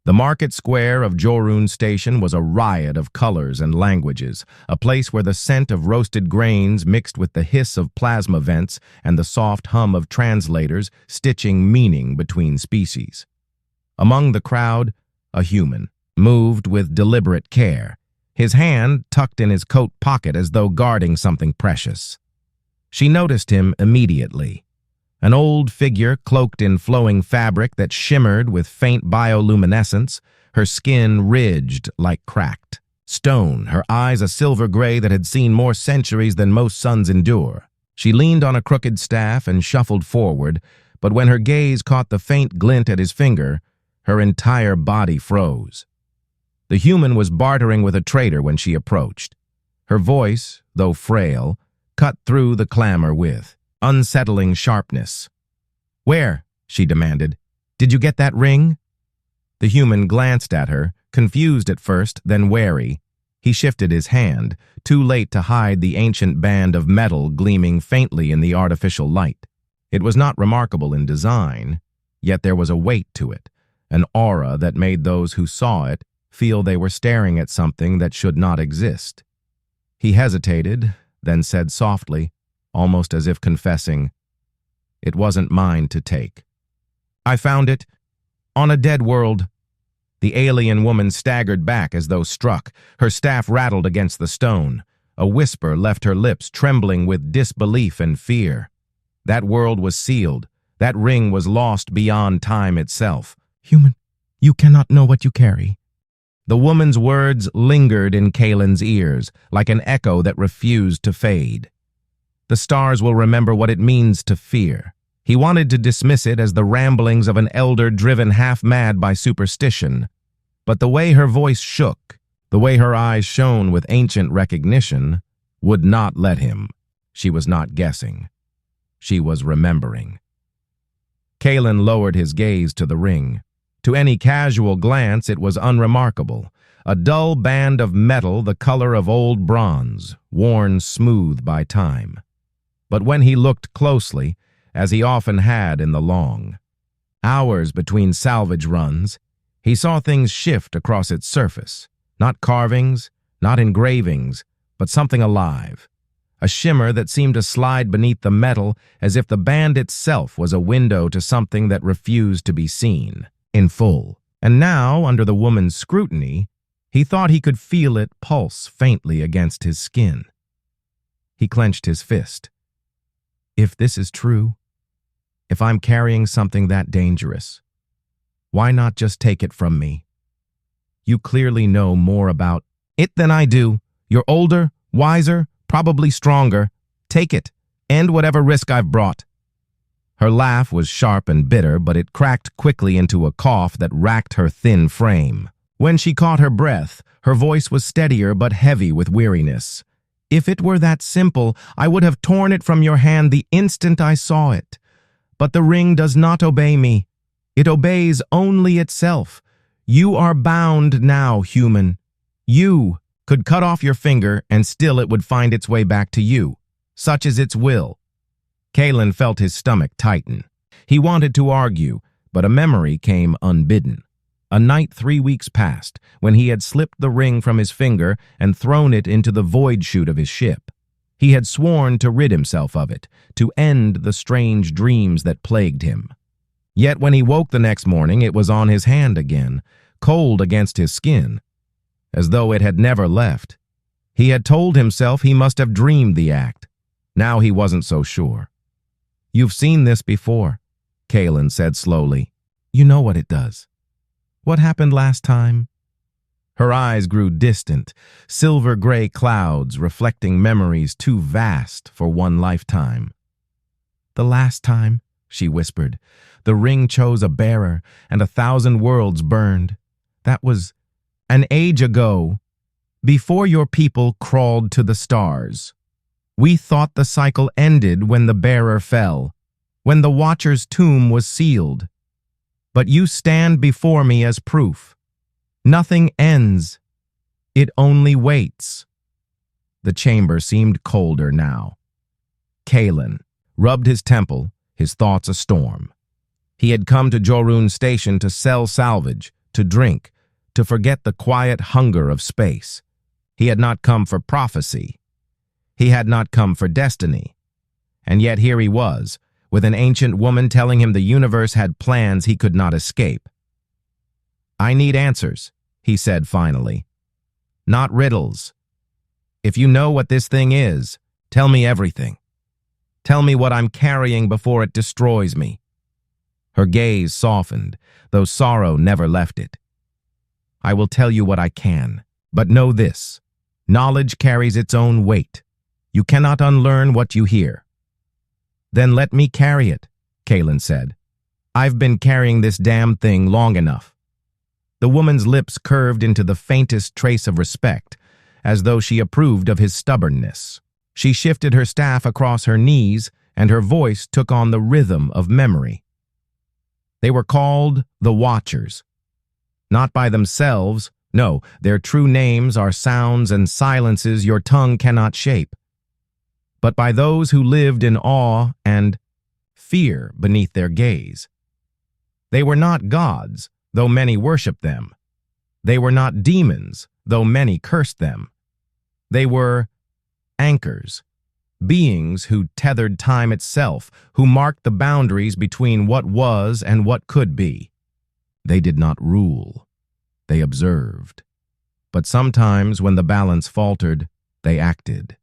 The market square of Jorun Station was a riot of colors and languages, a place where the scent of roasted grains mixed with the hiss of plasma vents and the soft hum of translators stitching meaning between species. Among the crowd, a human, moved with deliberate care, his hand tucked in his coat pocket as though guarding something precious. She noticed him immediately. An old figure cloaked in flowing fabric that shimmered with faint bioluminescence, her skin ridged like cracked stone, her eyes a silver gray that had seen more centuries than most suns endure. She leaned on a crooked staff and shuffled forward, but when her gaze caught the faint glint at his finger, her entire body froze. The human was bartering with a trader when she approached. Her voice, though frail, cut through the clamor with unsettling sharpness. "Where?" she demanded. "Did you get that ring?" The human glanced at her, confused at first, then wary. He shifted his hand, too late to hide the ancient band of metal gleaming faintly in the artificial light. It was not remarkable in design, yet there was a weight to it, an aura that made those who saw it feel they were staring at something that should not exist. He hesitated, then said softly, almost as if confessing, "It wasn't mine to take. I found it on a dead world." The alien woman staggered back as though struck. Her staff rattled against the stone. A whisper left her lips trembling with disbelief and fear. That world was sealed. That ring was lost beyond time itself. "Human, you cannot know what you carry." The woman's words lingered in Kalen's ears, like an echo that refused to fade. The stars will remember what it means to fear. He wanted to dismiss it as the ramblings of an elder driven half-mad by superstition. But the way her voice shook, the way her eyes shone with ancient recognition, would not let him. She was not guessing. She was remembering. Kalen lowered his gaze to the ring. To any casual glance, it was unremarkable. A dull band of metal the color of old bronze, worn smooth by time. But when he looked closely, as he often had in the long hours between salvage runs, he saw things shift across its surface. Not carvings, not engravings, but something alive. A shimmer that seemed to slide beneath the metal as if the band itself was a window to something that refused to be seen in full. And now, under the woman's scrutiny, he thought he could feel it pulse faintly against his skin. He clenched his fist. If this is true, if I'm carrying something that dangerous, why not just take it from me? You clearly know more about it than I do. You're older, wiser, probably stronger. Take it. End whatever risk I've brought. Her laugh was sharp and bitter, but it cracked quickly into a cough that racked her thin frame. When she caught her breath, her voice was steadier but heavy with weariness. If it were that simple, I would have torn it from your hand the instant I saw it. But the ring does not obey me. It obeys only itself. You are bound now, human. You could cut off your finger and still it would find its way back to you. Such is its will. Kalen felt his stomach tighten. He wanted to argue, but a memory came unbidden. A night 3 weeks past, when he had slipped the ring from his finger and thrown it into the void chute of his ship. He had sworn to rid himself of it, to end the strange dreams that plagued him. Yet when he woke the next morning, it was on his hand again, cold against his skin, as though it had never left. He had told himself he must have dreamed the act. Now he wasn't so sure. "You've seen this before," Kalen said slowly. "You know what it does. What happened last time?" Her eyes grew distant, silver-gray clouds reflecting memories too vast for one lifetime. "The last time," she whispered, "the ring chose a bearer, and 1,000 worlds burned. That was an age ago, before your people crawled to the stars. We thought the cycle ended when the bearer fell, when the Watcher's tomb was sealed. But you stand before me as proof. Nothing ends. It only waits." The chamber seemed colder now. Kalen rubbed his temple, his thoughts a storm. He had come to Jorun Station to sell salvage, to drink, to forget the quiet hunger of space. He had not come for prophecy. He had not come for destiny. And yet here he was, with an ancient woman telling him the universe had plans he could not escape. "I need answers," he said finally. "Not riddles. If you know what this thing is, tell me everything. Tell me what I'm carrying before it destroys me." Her gaze softened, though sorrow never left it. "I will tell you what I can, but know this. Knowledge carries its own weight. You cannot unlearn what you hear." "Then let me carry it," Kaylin said. "I've been carrying this damn thing long enough." The woman's lips curved into the faintest trace of respect, as though she approved of his stubbornness. She shifted her staff across her knees, and her voice took on the rhythm of memory. They were called the Watchers. Not by themselves, no, their true names are sounds and silences your tongue cannot shape, but by those who lived in awe and fear beneath their gaze. They were not gods, though many worshipped them. They were not demons, though many cursed them. They were anchors, beings who tethered time itself, who marked the boundaries between what was and what could be. They did not rule. They observed. But sometimes when the balance faltered, they acted.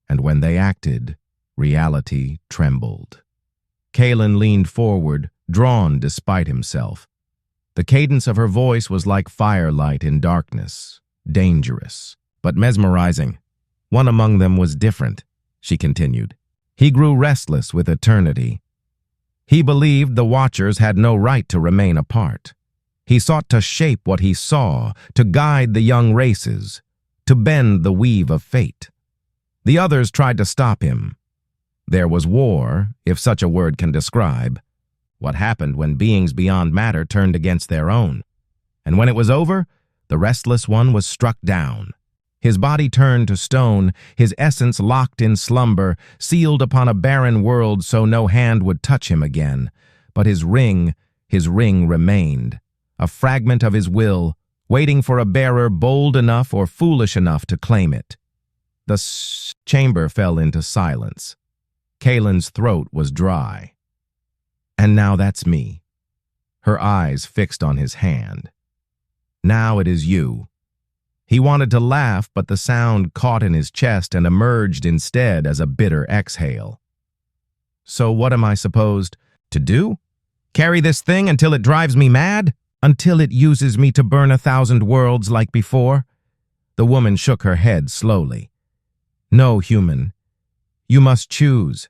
And when they acted, reality trembled. Kaylin leaned forward, drawn despite himself. The cadence of her voice was like firelight in darkness, dangerous, but mesmerizing. One among them was different, she continued. He grew restless with eternity. He believed the Watchers had no right to remain apart. He sought to shape what he saw, to guide the young races, to bend the weave of fate. The others tried to stop him. There was war, if such a word can describe. What happened when beings beyond matter turned against their own? And when it was over, the restless one was struck down. His body turned to stone, his essence locked in slumber, sealed upon a barren world so no hand would touch him again. But his ring remained, a fragment of his will, waiting for a bearer bold enough or foolish enough to claim it. The chamber fell into silence. Kaylin's throat was dry. "And now that's me." Her eyes fixed on his hand. "Now it is you." He wanted to laugh, but the sound caught in his chest and emerged instead as a bitter exhale. "So what am I supposed to do? Carry this thing until it drives me mad? Until it uses me to burn 1,000 worlds like before?" The woman shook her head slowly. "No, human. You must choose.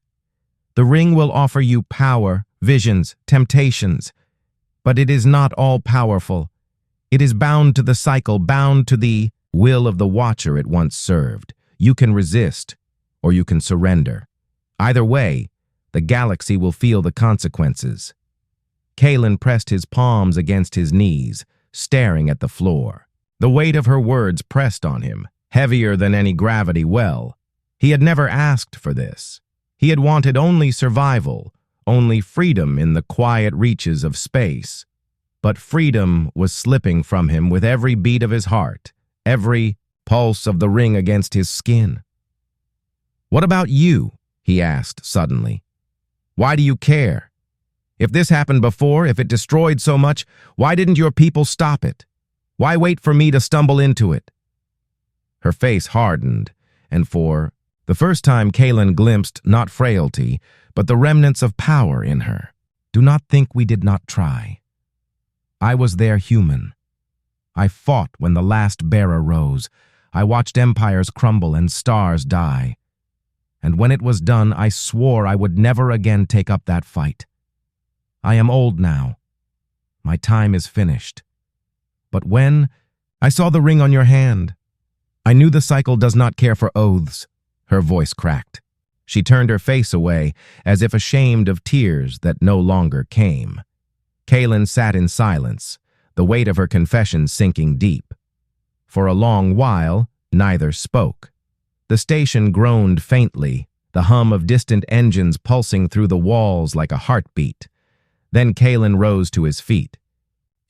The ring will offer you power, visions, temptations, but it is not all-powerful. It is bound to the cycle, bound to the will of the Watcher it once served. You can resist, or you can surrender. Either way, the galaxy will feel the consequences." Kaylin pressed his palms against his knees, staring at the floor. The weight of her words pressed on him, heavier than any gravity well. He had never asked for this. He had wanted only survival, only freedom in the quiet reaches of space. But freedom was slipping from him with every beat of his heart, every pulse of the ring against his skin. "What about you?" he asked suddenly. "Why do you care? If this happened before, if it destroyed so much, why didn't your people stop it? Why wait for me to stumble into it?" Her face hardened, and for the first time Kaylin glimpsed not frailty, but the remnants of power in her. "Do not think we did not try. I was there human. I fought when the last bearer rose. I watched empires crumble and stars die. And when it was done, I swore I would never again take up that fight. I am old now. My time is finished. But when I saw the ring on your hand, I knew the cycle does not care for oaths." Her voice cracked. She turned her face away, as if ashamed of tears that no longer came. Kaylin sat in silence, the weight of her confession sinking deep. For a long while, neither spoke. The station groaned faintly, the hum of distant engines pulsing through the walls like a heartbeat. Then Kaylin rose to his feet.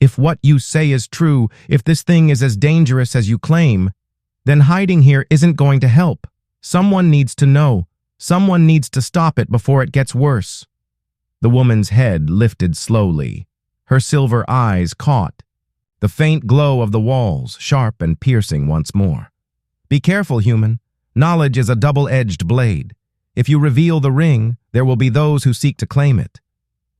If what you say is true, if this thing is as dangerous as you claim, then hiding here isn't going to help. Someone needs to know. Someone needs to stop it before it gets worse." The woman's head lifted slowly. Her silver eyes caught the faint glow of the walls, sharp and piercing once more. "Be careful, human. Knowledge is a double-edged blade. If you reveal the ring, there will be those who seek to claim it.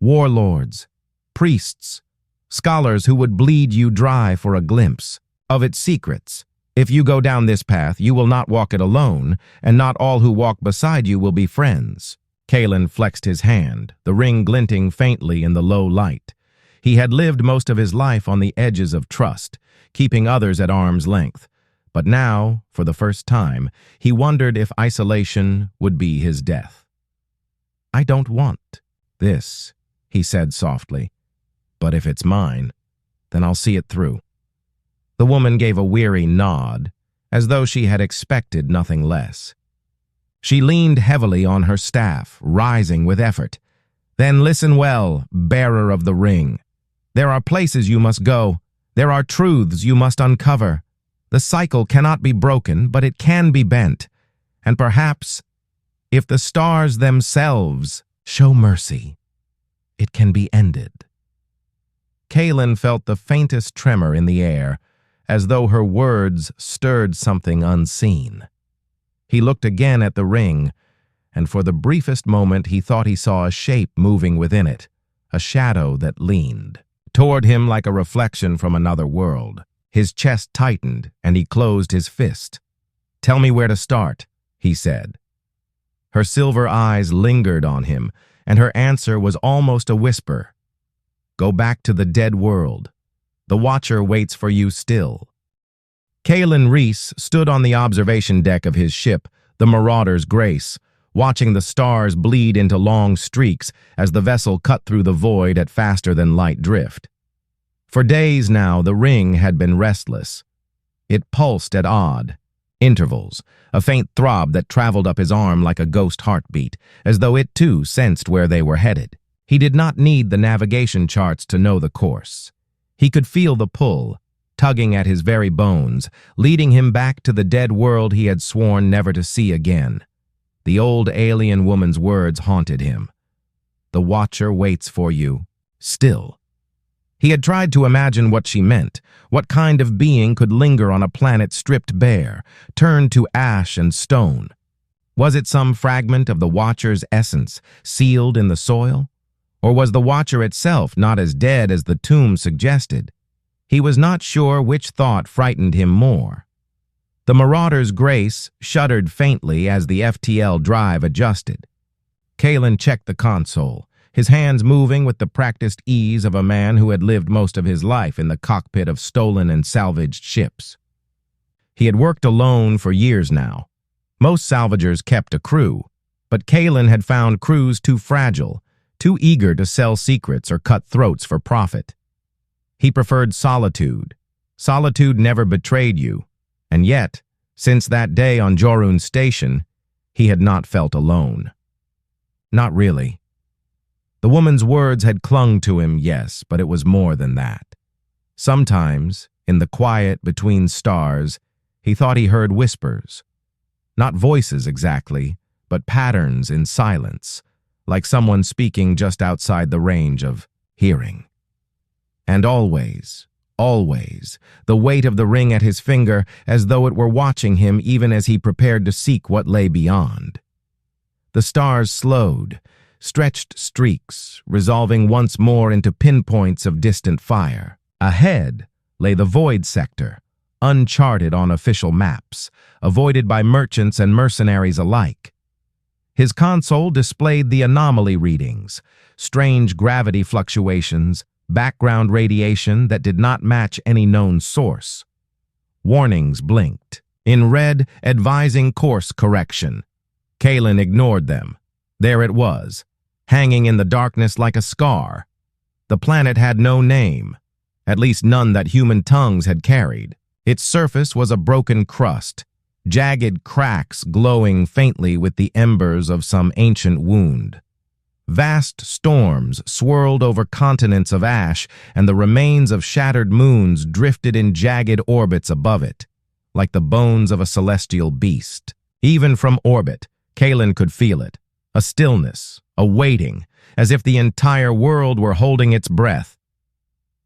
Warlords, priests, scholars who would bleed you dry for a glimpse of its secrets. If you go down this path, you will not walk it alone, and not all who walk beside you will be friends." Kalen flexed his hand, the ring glinting faintly in the low light. He had lived most of his life on the edges of trust, keeping others at arm's length. But now, for the first time, he wondered if isolation would be his death. "I don't want this," he said softly. "But if it's mine, then I'll see it through." The woman gave a weary nod, as though she had expected nothing less. She leaned heavily on her staff, rising with effort. "Then listen well, bearer of the ring. There are places you must go. There are truths you must uncover. The cycle cannot be broken, but it can be bent. And perhaps, if the stars themselves show mercy, it can be ended." Kalen felt the faintest tremor in the air, as though her words stirred something unseen. He looked again at the ring, and for the briefest moment he thought he saw a shape moving within it, a shadow that leaned toward him like a reflection from another world. His chest tightened, and he closed his fist. "Tell me where to start," he said. Her silver eyes lingered on him, and her answer was almost a whisper. "Go back to the dead world. The Watcher waits for you still." Kalen Reese stood on the observation deck of his ship, the Marauder's Grace, watching the stars bleed into long streaks as the vessel cut through the void at faster-than-light drift. For days now, the ring had been restless. It pulsed at odd intervals, a faint throb that traveled up his arm like a ghost heartbeat, as though it too sensed where they were headed. He did not need the navigation charts to know the course. He could feel the pull, tugging at his very bones, leading him back to the dead world he had sworn never to see again. The old alien woman's words haunted him. "The Watcher waits for you, still." He had tried to imagine what she meant. What kind of being could linger on a planet stripped bare, turned to ash and stone? Was it some fragment of the Watcher's essence, sealed in the soil? Or was the Watcher itself not as dead as the tomb suggested? He was not sure which thought frightened him more. The Marauder's Grace shuddered faintly as the FTL drive adjusted. Kalen checked the console, his hands moving with the practiced ease of a man who had lived most of his life in the cockpit of stolen and salvaged ships. He had worked alone for years now. Most salvagers kept a crew, but Kalen had found crews too fragile, too eager to sell secrets or cut throats for profit. He preferred solitude. Solitude never betrayed you, and yet, since that day on Jorun Station, he had not felt alone. Not really. The woman's words had clung to him, yes, but it was more than that. Sometimes, in the quiet between stars, he thought he heard whispers. Not voices exactly, but patterns in silence, like someone speaking just outside the range of hearing. And always, the weight of the ring at his finger, as though it were watching him even as he prepared to seek what lay beyond. The stars slowed, stretched streaks, resolving once more into pinpoints of distant fire. Ahead lay the void sector, uncharted on official maps, avoided by merchants and mercenaries alike. His console displayed the anomaly readings, strange gravity fluctuations, background radiation that did not match any known source. Warnings blinked, in red advising course correction. Kalen ignored them. There it was, hanging in the darkness like a scar. The planet had no name, at least none that human tongues had carried. Its surface was a broken crust, jagged cracks glowing faintly with the embers of some ancient wound. Vast storms swirled over continents of ash, and the remains of shattered moons drifted in jagged orbits above it, like the bones of a celestial beast. Even from orbit, Kalen could feel it, a stillness, a waiting, as if the entire world were holding its breath.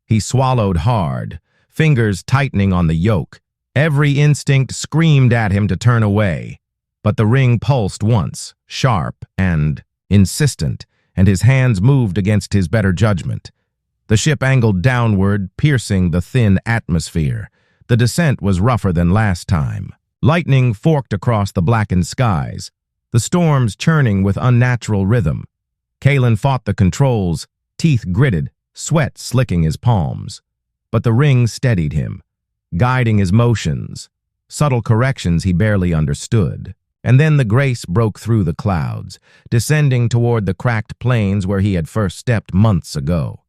He swallowed hard, fingers tightening on the yoke. Every instinct screamed at him to turn away, but the ring pulsed once, sharp and insistent, and his hands moved against his better judgment. The ship angled downward, piercing the thin atmosphere. The descent was rougher than last time. Lightning forked across the blackened skies, the storms churning with unnatural rhythm. Kalen fought the controls, teeth gritted, sweat slicking his palms. But the ring steadied him, guiding his motions, subtle corrections he barely understood. And then the grace broke through the clouds, descending toward the cracked plains where he had first stepped months ago.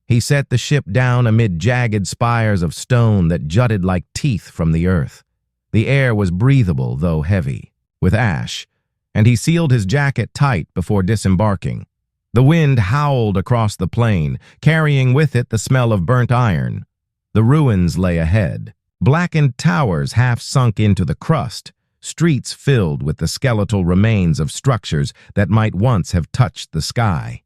He set the ship down amid jagged spires of stone that jutted like teeth from the earth. The air was breathable, though heavy, with ash, and he sealed his jacket tight before disembarking. The wind howled across the plain, carrying with it the smell of burnt iron. The ruins lay ahead, blackened towers half sunk into the crust, streets filled with the skeletal remains of structures that might once have touched the sky.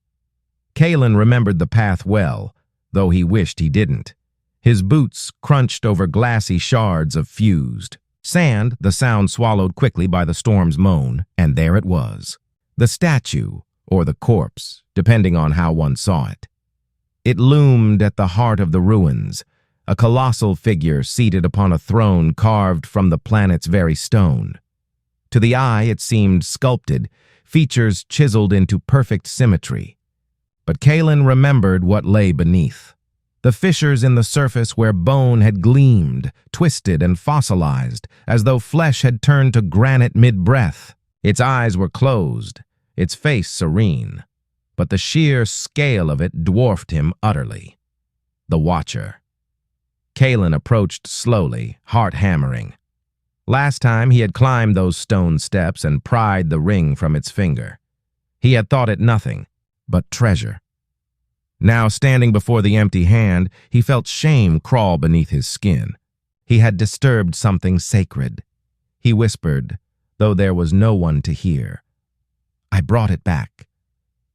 Kalen remembered the path well, though he wished he didn't. His boots crunched over glassy shards of fused sand, the sound swallowed quickly by the storm's moan, and there it was. The statue, or the corpse, depending on how one saw it. It loomed at the heart of the ruins, a colossal figure seated upon a throne carved from the planet's very stone. To the eye, it seemed sculpted, features chiseled into perfect symmetry. But Kalen remembered what lay beneath. The fissures in the surface where bone had gleamed, twisted and fossilized, as though flesh had turned to granite mid-breath. Its eyes were closed, its face serene, but the sheer scale of it dwarfed him utterly. The Watcher. Kalen approached slowly, heart hammering. Last time he had climbed those stone steps and pried the ring from its finger. He had thought it nothing but treasure. Now, standing before the empty hand, he felt shame crawl beneath his skin. He had disturbed something sacred. He whispered, though there was no one to hear, "I brought it back."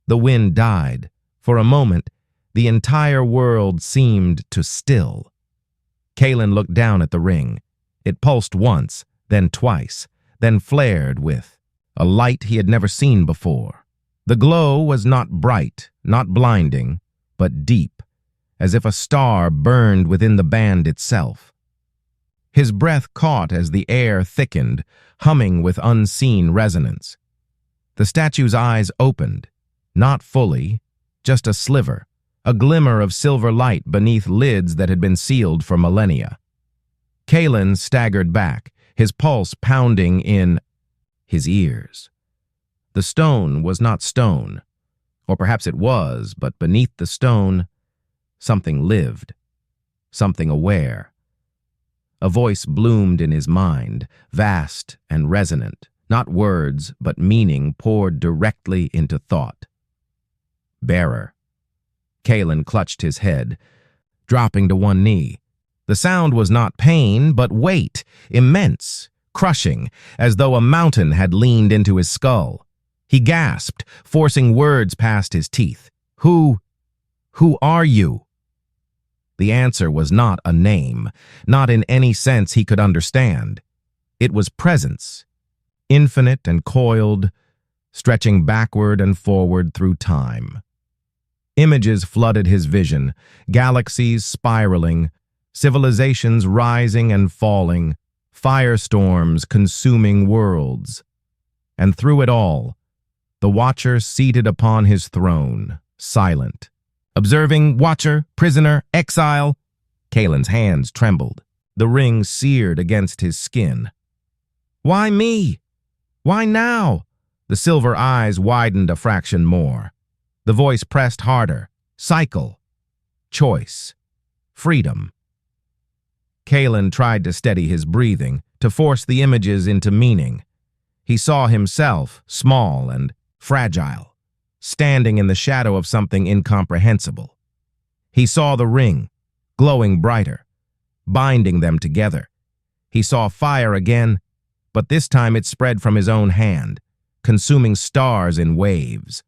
The wind died. For a moment, the entire world seemed to still. Kalen looked down at the ring. It pulsed once, then twice, then flared with a light he had never seen before. The glow was not bright, not blinding, but deep, as if a star burned within the band itself. His breath caught as the air thickened, humming with unseen resonance. The statue's eyes opened, not fully, just a sliver, a glimmer of silver light beneath lids that had been sealed for millennia. Kalen staggered back, his pulse pounding in his ears. The stone was not stone, or perhaps it was, but beneath the stone, something lived, something aware. A voice bloomed in his mind, vast and resonant, not words, but meaning poured directly into thought. Bearer. Kalen clutched his head, dropping to one knee. The sound was not pain, but weight, immense, crushing, as though a mountain had leaned into his skull. He gasped, forcing words past his teeth. Who are you?" The answer was not a name, not in any sense he could understand. It was presence, infinite and coiled, stretching backward and forward through time. Images flooded his vision, galaxies spiraling, civilizations rising and falling, firestorms consuming worlds. And through it all, the Watcher seated upon his throne, silent. Observing, watcher, prisoner, exile. Kalen's hands trembled. The ring seared against his skin. "Why me? Why now?" The silver eyes widened a fraction more. The voice pressed harder. Cycle. Choice. Freedom. Kalen tried to steady his breathing, to force the images into meaning. He saw himself, small and fragile, standing in the shadow of something incomprehensible. He saw the ring, glowing brighter, binding them together. He saw fire again, but this time it spread from his own hand, consuming stars in waves.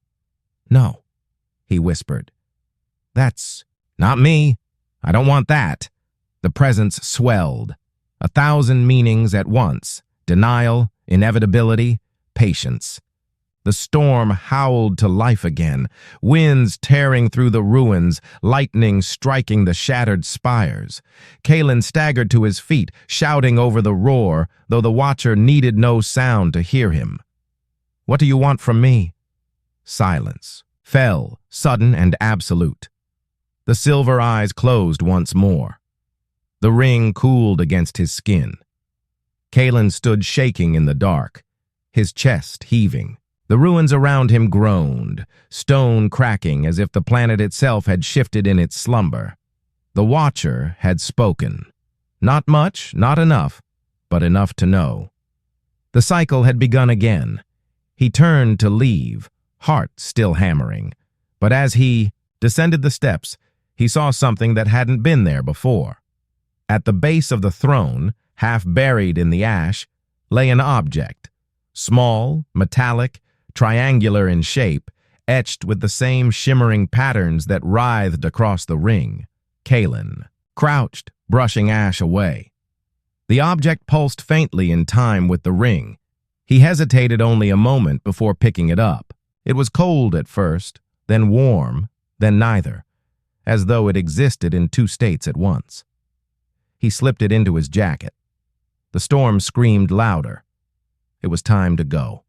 "No," he whispered. "That's not me. I don't want that." The presence swelled, 1,000 meanings at once: denial, inevitability, patience. The storm howled to life again, winds tearing through the ruins, lightning striking the shattered spires. Kalen staggered to his feet, shouting over the roar, though the watcher needed no sound to hear him. "What do you want from me?" Silence fell, sudden and absolute. The silver eyes closed once more. The ring cooled against his skin. Kalen stood shaking in the dark, his chest heaving. The ruins around him groaned, stone cracking as if the planet itself had shifted in its slumber. The Watcher had spoken. Not much, not enough, but enough to know. The cycle had begun again. He turned to leave, heart still hammering. But as he descended the steps, he saw something that hadn't been there before. At the base of the throne, half buried in the ash, lay an object, small, metallic, triangular in shape, etched with the same shimmering patterns that writhed across the ring. Kalen crouched, brushing ash away. The object pulsed faintly in time with the ring. He hesitated only a moment before picking it up. It was cold at first, then warm, then neither, as though it existed in two states at once. He slipped it into his jacket. The storm screamed louder. It was time to go.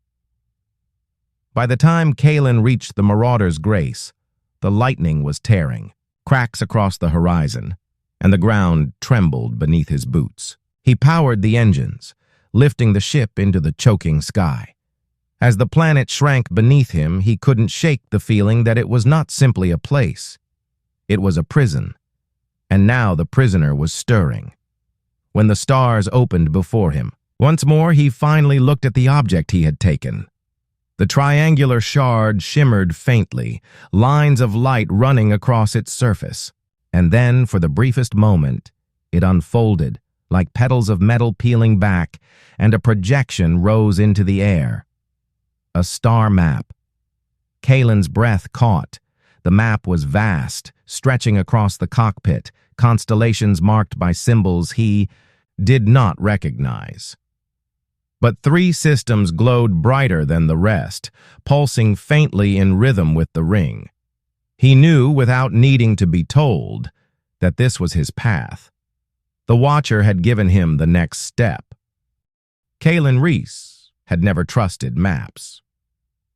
By the time Kalen reached the Marauder's Grace, the lightning was tearing, cracks across the horizon, and the ground trembled beneath his boots. He powered the engines, lifting the ship into the choking sky. As the planet shrank beneath him, he couldn't shake the feeling that it was not simply a place. It was a prison, and now the prisoner was stirring. When the stars opened before him, once more he finally looked at the object he had taken. The triangular shard shimmered faintly, lines of light running across its surface. And then, for the briefest moment, it unfolded, like petals of metal peeling back, and a projection rose into the air. A star map. Kalen's breath caught. The map was vast, stretching across the cockpit, constellations marked by symbols he did not recognize. But 3 systems glowed brighter than the rest, pulsing faintly in rhythm with the ring. He knew, without needing to be told, that this was his path. The Watcher had given him the next step. Kalen Reese had never trusted maps.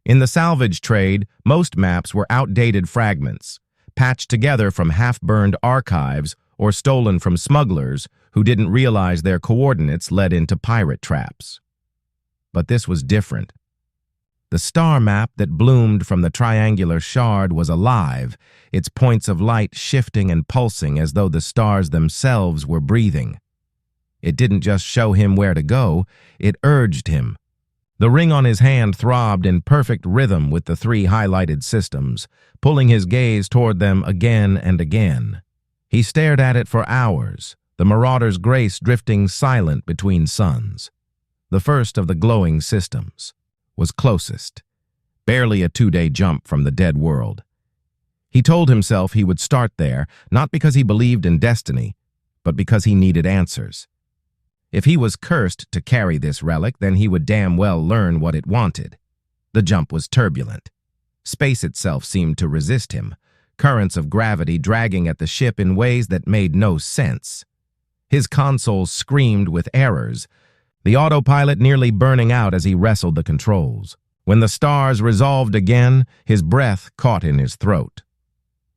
In the salvage trade, most maps were outdated fragments, patched together from half-burned archives or stolen from smugglers who didn't realize their coordinates led into pirate traps. But this was different. The star map that bloomed from the triangular shard was alive, its points of light shifting and pulsing as though the stars themselves were breathing. It didn't just show him where to go, it urged him. The ring on his hand throbbed in perfect rhythm with the 3 highlighted systems, pulling his gaze toward them again and again. He stared at it for hours, the Marauder's Grace drifting silent between suns. The first of the glowing systems was closest, barely a 2-day jump from the dead world. He told himself he would start there, not because he believed in destiny, but because he needed answers. If he was cursed to carry this relic, then he would damn well learn what it wanted. The jump was turbulent. Space itself seemed to resist him, currents of gravity dragging at the ship in ways that made no sense. His console screamed with errors, the autopilot nearly burning out as he wrestled the controls. When the stars resolved again, his breath caught in his throat.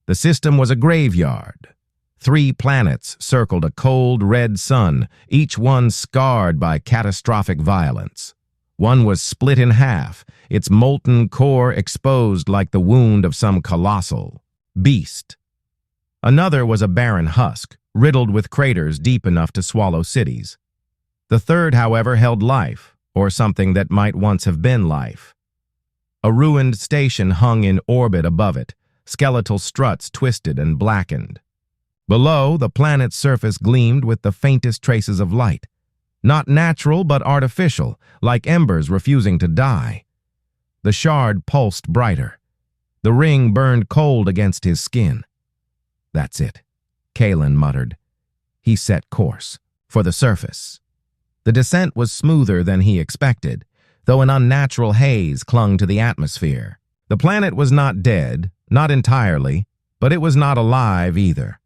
The system was a graveyard. 3 planets circled a cold red sun, each one scarred by catastrophic violence. One was split in half, its molten core exposed like the wound of some colossal beast. Another was a barren husk, riddled with craters deep enough to swallow cities. The third, however, held life, or something that might once have been life. A ruined station hung in orbit above it, skeletal struts twisted and blackened. Below, the planet's surface gleamed with the faintest traces of light. Not natural, but artificial, like embers refusing to die. The shard pulsed brighter. The ring burned cold against his skin. "That's it," Kalen muttered. He set course for the surface. The descent was smoother than he expected, though an unnatural haze clung to the atmosphere. The planet was not dead, not entirely, but it was not alive either.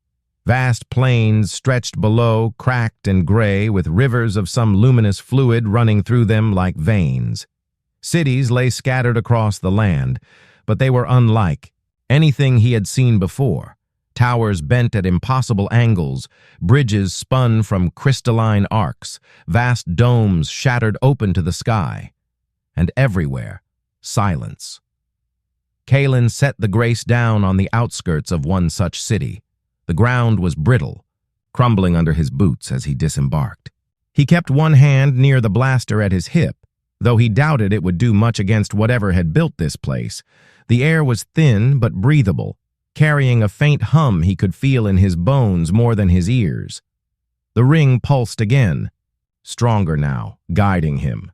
Vast plains stretched below, cracked and gray, with rivers of some luminous fluid running through them like veins. Cities lay scattered across the land, but they were unlike anything he had seen before. Towers bent at impossible angles, bridges spun from crystalline arcs, vast domes shattered open to the sky. And everywhere, silence. Kalen set the Grace down on the outskirts of one such city. The ground was brittle, crumbling under his boots as he disembarked. He kept one hand near the blaster at his hip, though he doubted it would do much against whatever had built this place. The air was thin but breathable, carrying a faint hum he could feel in his bones more than his ears. The ring pulsed again, stronger now, guiding him.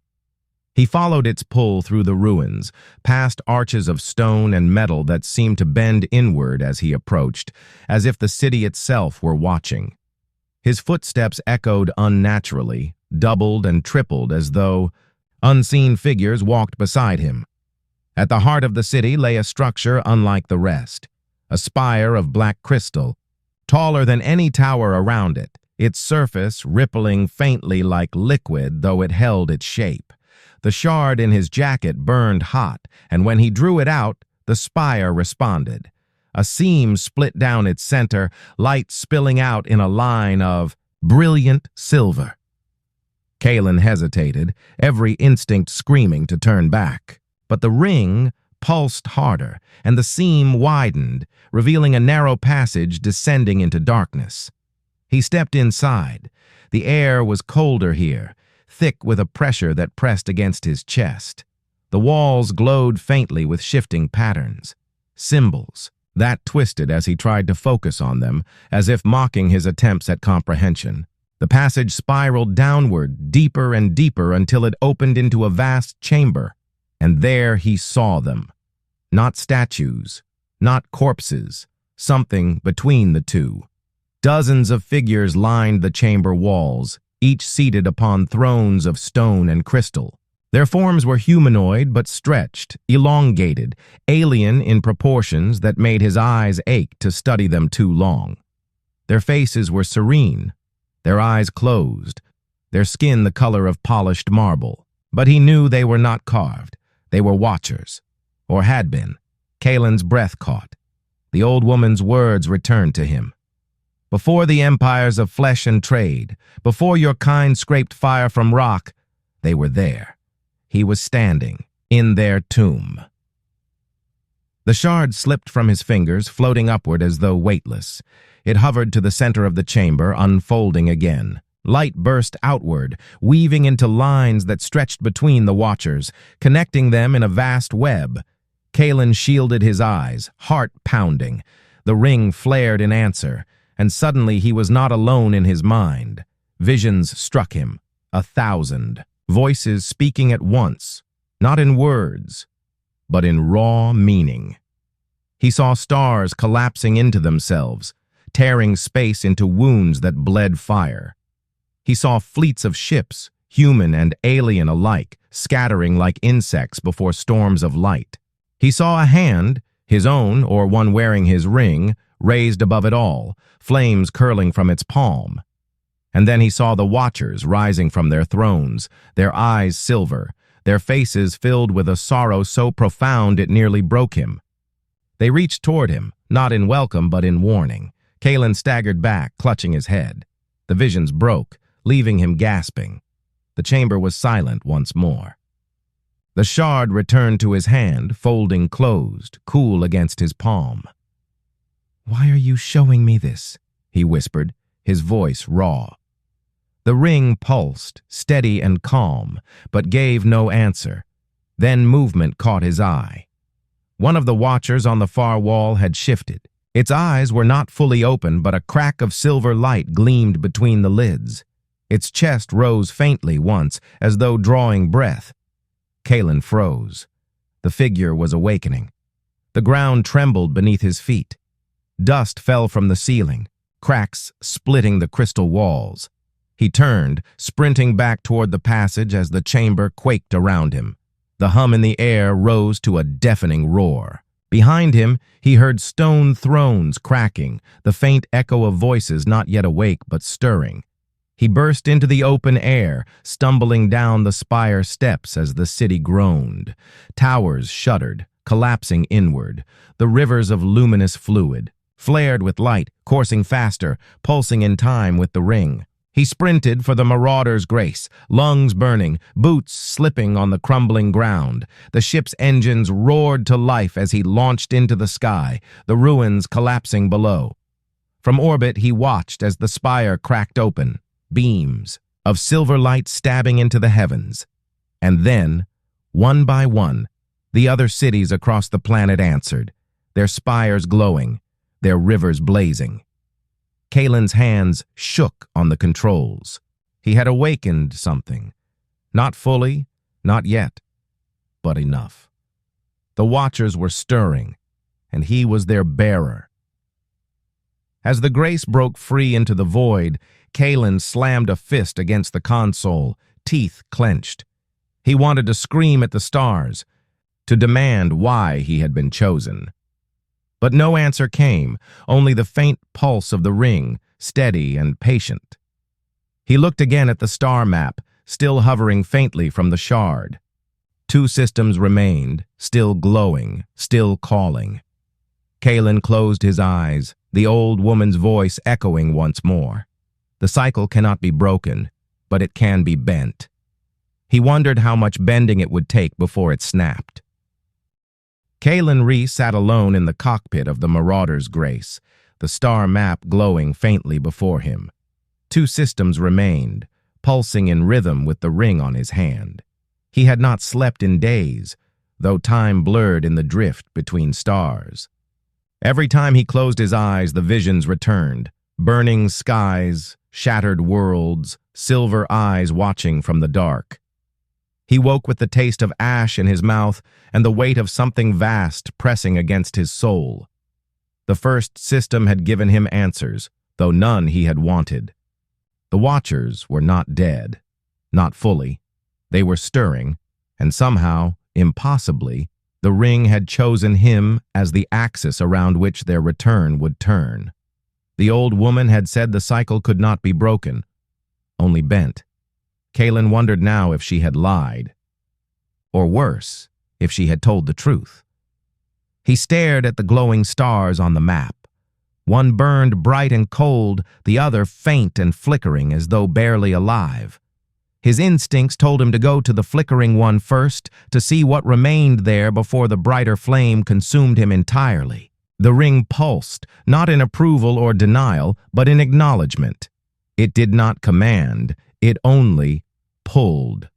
He followed its pull through the ruins, past arches of stone and metal that seemed to bend inward as he approached, as if the city itself were watching. His footsteps echoed unnaturally, doubled and tripled as though unseen figures walked beside him. At the heart of the city lay a structure unlike the rest, a spire of black crystal, taller than any tower around it, its surface rippling faintly like liquid though it held its shape. The shard in his jacket burned hot, and when he drew it out, the spire responded. A seam split down its center, light spilling out in a line of brilliant silver. Kalen hesitated, every instinct screaming to turn back. But the ring pulsed harder, and the seam widened, revealing a narrow passage descending into darkness. He stepped inside. The air was colder here, thick with a pressure that pressed against his chest. The walls glowed faintly with shifting patterns. Symbols, that twisted as he tried to focus on them, as if mocking his attempts at comprehension. The passage spiraled downward, deeper and deeper, until it opened into a vast chamber. And there he saw them. Not statues, not corpses, something between the two. Dozens of figures lined the chamber walls, each seated upon thrones of stone and crystal. Their forms were humanoid but stretched, elongated, alien in proportions that made his eyes ache to study them too long. Their faces were serene, their eyes closed, their skin the color of polished marble. But he knew they were not carved. They were watchers, or had been. Kalen's breath caught. The old woman's words returned to him. Before the empires of flesh and trade, before your kind scraped fire from rock, they were there. He was standing in their tomb. The shard slipped from his fingers, floating upward as though weightless. It hovered to the center of the chamber, unfolding again. Light burst outward, weaving into lines that stretched between the watchers, connecting them in a vast web. Kalen shielded his eyes, heart pounding. The ring flared in answer, and suddenly he was not alone in his mind. Visions struck him, 1,000, voices speaking at once, not in words, but in raw meaning. He saw stars collapsing into themselves, tearing space into wounds that bled fire. He saw fleets of ships, human and alien alike, scattering like insects before storms of light. He saw a hand, his own or one wearing his ring, raised above it all, flames curling from its palm. And then he saw the watchers rising from their thrones, their eyes silver, their faces filled with a sorrow so profound it nearly broke him. They reached toward him, not in welcome but in warning. Kalen staggered back, clutching his head. The visions broke, leaving him gasping. The chamber was silent once more. The shard returned to his hand, folding closed, cool against his palm. "Why are you showing me this?" he whispered, his voice raw. The ring pulsed, steady and calm, but gave no answer. Then movement caught his eye. One of the watchers on the far wall had shifted. Its eyes were not fully open, but a crack of silver light gleamed between the lids. Its chest rose faintly once, as though drawing breath. Kalen froze. The figure was awakening. The ground trembled beneath his feet. Dust fell from the ceiling, cracks splitting the crystal walls. He turned, sprinting back toward the passage as the chamber quaked around him. The hum in the air rose to a deafening roar. Behind him, he heard stone thrones cracking, the faint echo of voices not yet awake but stirring. He burst into the open air, stumbling down the spire steps as the city groaned. Towers shuddered, collapsing inward. The rivers of luminous fluid flared with light, coursing faster, pulsing in time with the ring. He sprinted for the marauder's grace, lungs burning, boots slipping on the crumbling ground. The ship's engines roared to life as he launched into the sky, the ruins collapsing below. From orbit, he watched as the spire cracked open, beams of silver light stabbing into the heavens. And then, one by one, the other cities across the planet answered, their spires glowing, their rivers blazing. Kalen's hands shook on the controls. He had awakened something. Not fully, not yet, but enough. The Watchers were stirring, and he was their bearer. As the grace broke free into the void, Kalen slammed a fist against the console, teeth clenched. He wanted to scream at the stars, to demand why he had been chosen. But no answer came, only the faint pulse of the ring, steady and patient. He looked again at the star map, still hovering faintly from the shard. 2 systems remained, still glowing, still calling. Kalen closed his eyes, the old woman's voice echoing once more. The cycle cannot be broken, but it can be bent. He wondered how much bending it would take before it snapped. Kalen Reese sat alone in the cockpit of the Marauder's Grace, the star map glowing faintly before him. 2 systems remained, pulsing in rhythm with the ring on his hand. He had not slept in days, though time blurred in the drift between stars. Every time he closed his eyes, the visions returned, burning skies, shattered worlds, silver eyes watching from the dark. He woke with the taste of ash in his mouth and the weight of something vast pressing against his soul. The first system had given him answers, though none he had wanted. The Watchers were not dead, not fully. They were stirring, and somehow, impossibly, the ring had chosen him as the axis around which their return would turn. The old woman had said the cycle could not be broken, only bent. Kalen wondered now if she had lied. Or worse, if she had told the truth. He stared at the glowing stars on the map. One burned bright and cold, the other faint and flickering as though barely alive. His instincts told him to go to the flickering one first, to see what remained there before the brighter flame consumed him entirely. The ring pulsed, not in approval or denial, but in acknowledgement. It did not command, it only pulled.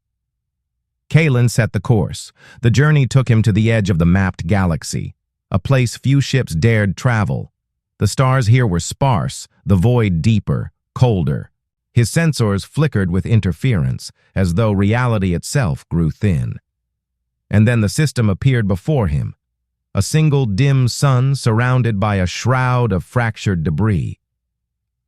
Kalen set the course. The journey took him to the edge of the mapped galaxy, a place few ships dared travel. The stars here were sparse, the void deeper, colder. His sensors flickered with interference, as though reality itself grew thin. And then the system appeared before him, a single dim sun surrounded by a shroud of fractured debris.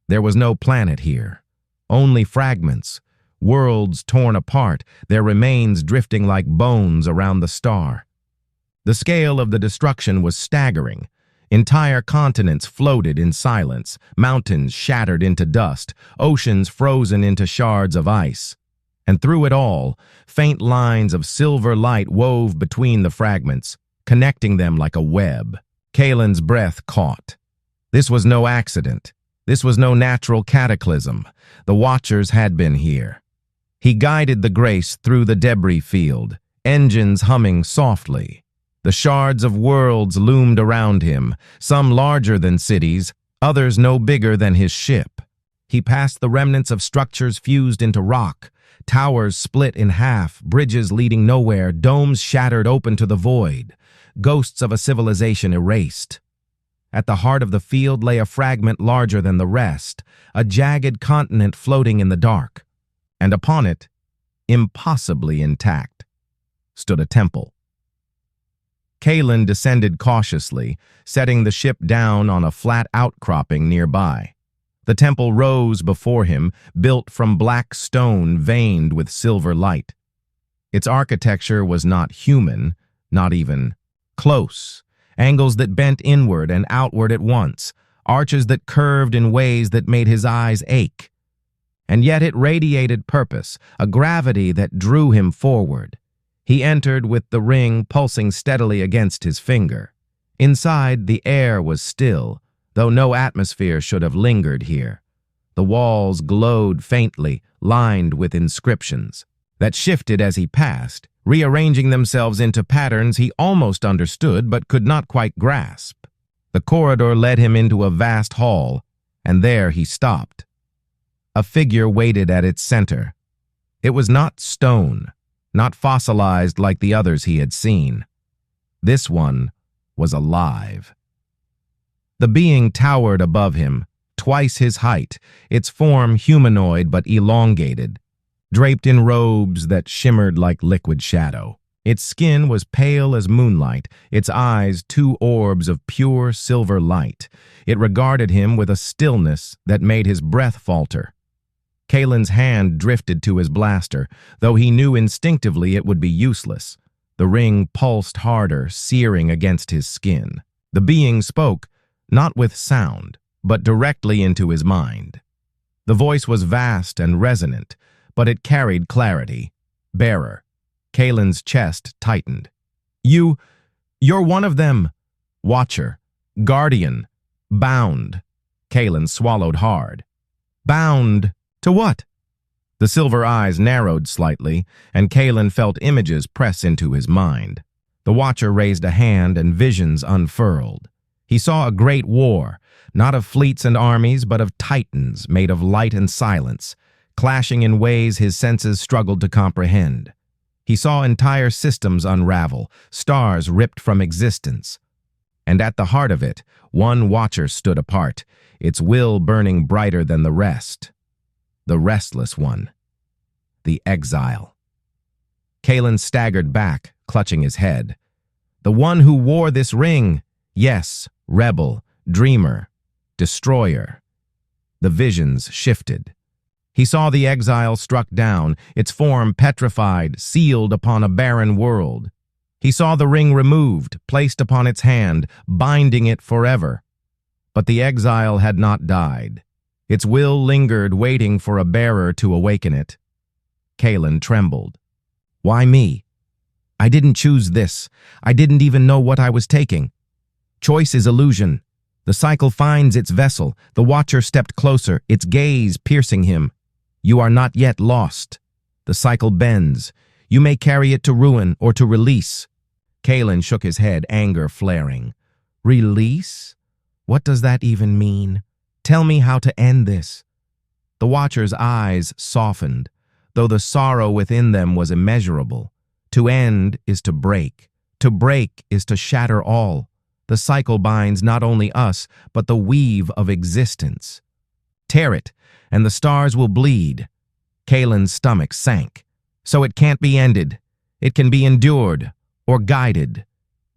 There was no planet here, only fragments, worlds torn apart, their remains drifting like bones around the star. The scale of the destruction was staggering. Entire continents floated in silence, mountains shattered into dust, oceans frozen into shards of ice. And through it all, faint lines of silver light wove between the fragments, connecting them like a web. Kalen's breath caught. This was no accident. This was no natural cataclysm. The Watchers had been here. He guided the Grace through the debris field, engines humming softly. The shards of worlds loomed around him, some larger than cities, others no bigger than his ship. He passed the remnants of structures fused into rock, Towers split in half, bridges leading nowhere, domes shattered open to the void, ghosts of a civilization erased. At the heart of the field lay a fragment larger than the rest, a jagged continent floating in the dark. And upon it, impossibly intact, stood a temple. Kalen descended cautiously, setting the ship down on a flat outcropping nearby. The temple rose before him, built from black stone veined with silver light. Its architecture was not human, not even close. Angles that bent inward and outward at once, arches that curved in ways that made his eyes ache. And yet it radiated purpose, a gravity that drew him forward. He entered with the ring pulsing steadily against his finger. Inside, the air was still, though no atmosphere should have lingered here. The walls glowed faintly, lined with inscriptions that shifted as he passed, rearranging themselves into patterns he almost understood but could not quite grasp. The corridor led him into a vast hall, and there he stopped. A figure waited at its center. It was not stone, not fossilized like the others he had seen. This one was alive. The being towered above him, twice his height, its form humanoid but elongated, draped in robes that shimmered like liquid shadow. Its skin was pale as moonlight, its eyes two orbs of pure silver light. It regarded him with a stillness that made his breath falter. Kalen's hand drifted to his blaster, though he knew instinctively it would be useless. The ring pulsed harder, searing against his skin. The being spoke, not with sound, but directly into his mind. The voice was vast and resonant, but it carried clarity. Bearer. Kalen's chest tightened. You're one of them. Watcher. Guardian. Bound. Kalen swallowed hard. Bound to what? The silver eyes narrowed slightly, and Kalen felt images press into his mind. The Watcher raised a hand and visions unfurled. He saw a great war, not of fleets and armies, but of titans made of light and silence, clashing in ways his senses struggled to comprehend. He saw entire systems unravel, stars ripped from existence. And at the heart of it, one Watcher stood apart, its will burning brighter than the rest. The restless one. The exile. Kalen staggered back, clutching his head. The one who wore this ring. Yes, rebel, dreamer, destroyer. The visions shifted. He saw the exile struck down, its form petrified, sealed upon a barren world. He saw the ring removed, placed upon its hand, binding it forever. But the exile had not died. Its will lingered, waiting for a bearer to awaken it. Kalen trembled. Why me? I didn't choose this. I didn't even know what I was taking. Choice is illusion. The cycle finds its vessel. The Watcher stepped closer, its gaze piercing him. You are not yet lost. The cycle bends. You may carry it to ruin or to release. Kalen shook his head, anger flaring. Release? What does that even mean? Tell me how to end this. The Watcher's eyes softened, though the sorrow within them was immeasurable. To end is to break. To break is to shatter all. The cycle binds not only us, but the weave of existence. Tear it, and the stars will bleed. Kalen's stomach sank. So it can't be ended. It can be endured, or guided.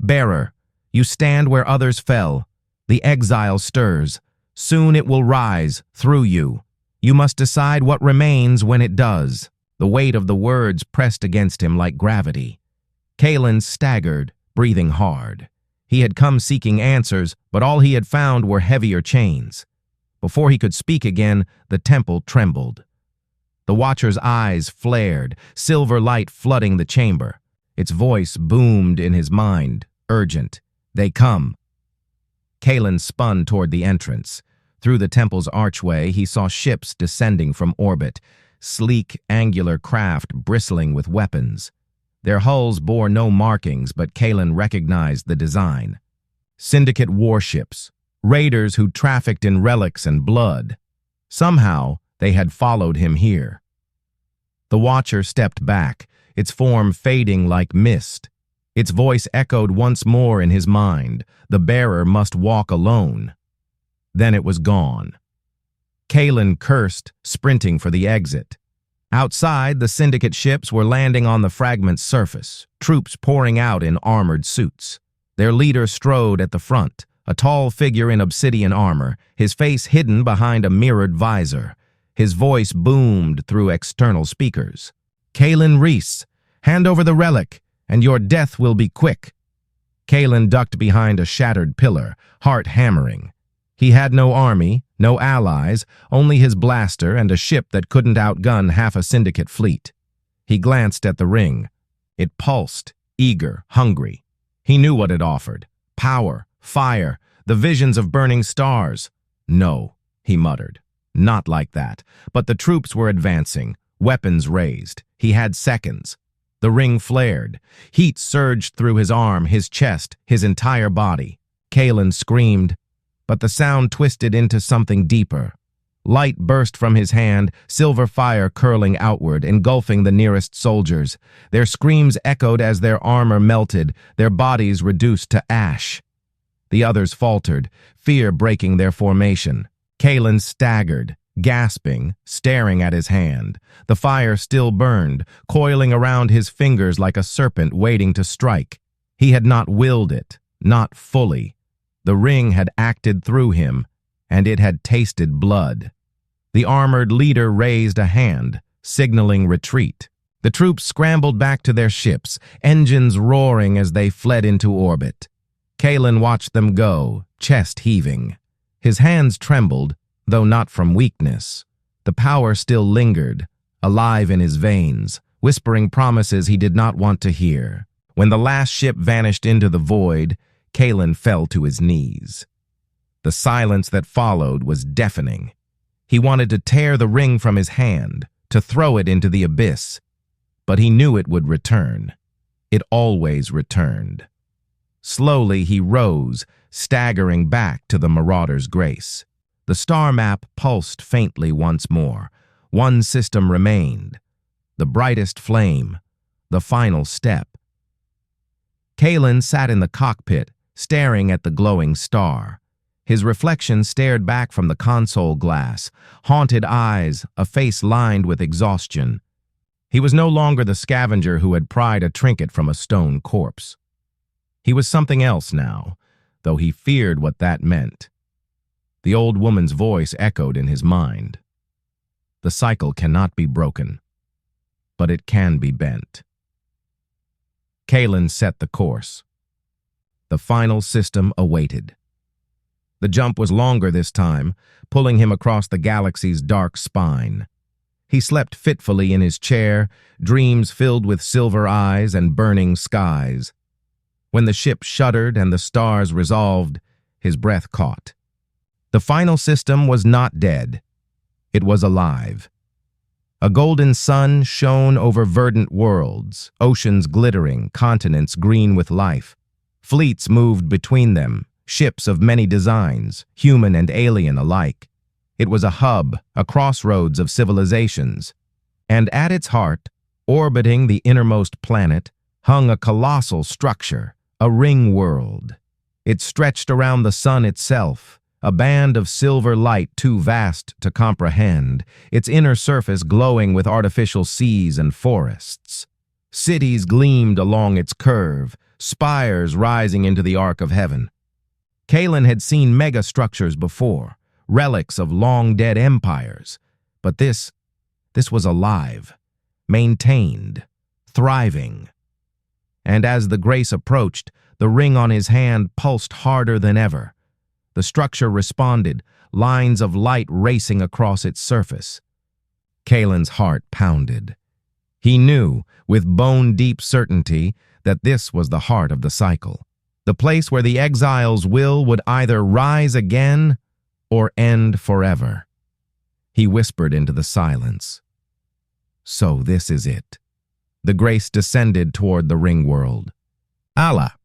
Bearer, you stand where others fell. The exile stirs. Soon it will rise, through you. You must decide what remains when it does. The weight of the words pressed against him like gravity. Kalen staggered, breathing hard. He had come seeking answers, but all he had found were heavier chains. Before he could speak again, the temple trembled. The Watcher's eyes flared, silver light flooding the chamber. Its voice boomed in his mind, urgent. They come. Kalen spun toward the entrance. Through the temple's archway, he saw ships descending from orbit, sleek, angular craft bristling with weapons. Their hulls bore no markings, but Kalen recognized the design. Syndicate warships, raiders who trafficked in relics and blood. Somehow, they had followed him here. The watcher stepped back, its form fading like mist. Its voice echoed once more in his mind. The bearer must walk alone. Then it was gone. Kalen cursed, sprinting for the exit. Outside, the syndicate ships were landing on the fragment's surface, troops pouring out in armored suits. Their leader strode at the front, a tall figure in obsidian armor, his face hidden behind a mirrored visor. His voice boomed through external speakers. "Kalen Reese, hand over the relic, and your death will be quick." Kalen ducked behind a shattered pillar, heart hammering. He had no army, no allies, only his blaster and a ship that couldn't outgun half a syndicate fleet. He glanced at the ring. It pulsed, eager, hungry. He knew what it offered: power, fire, the visions of burning stars. "No," he muttered. "Not like that." But the troops were advancing, weapons raised. He had seconds. The ring flared. Heat surged through his arm, his chest, his entire body. Kalen screamed, but the sound twisted into something deeper. Light burst from his hand, silver fire curling outward, engulfing the nearest soldiers. Their screams echoed as their armor melted, their bodies reduced to ash. The others faltered, fear breaking their formation. Kalen staggered, gasping, staring at his hand. The fire still burned, coiling around his fingers like a serpent waiting to strike. He had not willed it, not fully. The ring had acted through him, and it had tasted blood. The armored leader raised a hand, signaling retreat. The troops scrambled back to their ships, engines roaring as they fled into orbit. Kalen watched them go, chest heaving. His hands trembled, though not from weakness. The power still lingered, alive in his veins, whispering promises he did not want to hear. When the last ship vanished into the void, Kalen fell to his knees. The silence that followed was deafening. He wanted to tear the ring from his hand, to throw it into the abyss, but he knew it would return. It always returned. Slowly he rose, staggering back to the Marauder's grace. The star map pulsed faintly once more. One system remained. The brightest flame. The final step. Kalen sat in the cockpit, staring at the glowing star. His reflection stared back from the console glass, haunted eyes, a face lined with exhaustion. He was no longer the scavenger who had pried a trinket from a stone corpse. He was something else now, though he feared what that meant. The old woman's voice echoed in his mind. The cycle cannot be broken, but it can be bent. Kalen set the course. The final system awaited. The jump was longer this time, pulling him across the galaxy's dark spine. He slept fitfully in his chair, dreams filled with silver eyes and burning skies. When the ship shuddered and the stars resolved, his breath caught. The final system was not dead. It was alive. A golden sun shone over verdant worlds, oceans glittering, continents green with life. Fleets moved between them, ships of many designs, human and alien alike. It was a hub, a crossroads of civilizations. And at its heart, orbiting the innermost planet, hung a colossal structure, a ring world. It stretched around the sun itself, a band of silver light too vast to comprehend, its inner surface glowing with artificial seas and forests. Cities gleamed along its curve, spires rising into the arc of heaven. Kalen had seen megastructures before, relics of long-dead empires, but this was alive, maintained, thriving. And as the grace approached, the ring on his hand pulsed harder than ever. The structure responded, lines of light racing across its surface. Kalen's heart pounded. He knew, with bone-deep certainty, that this was the heart of the cycle, the place where the exile's will would either rise again or end forever. He whispered into the silence. So this is it. The grace descended toward the ring world. Allah,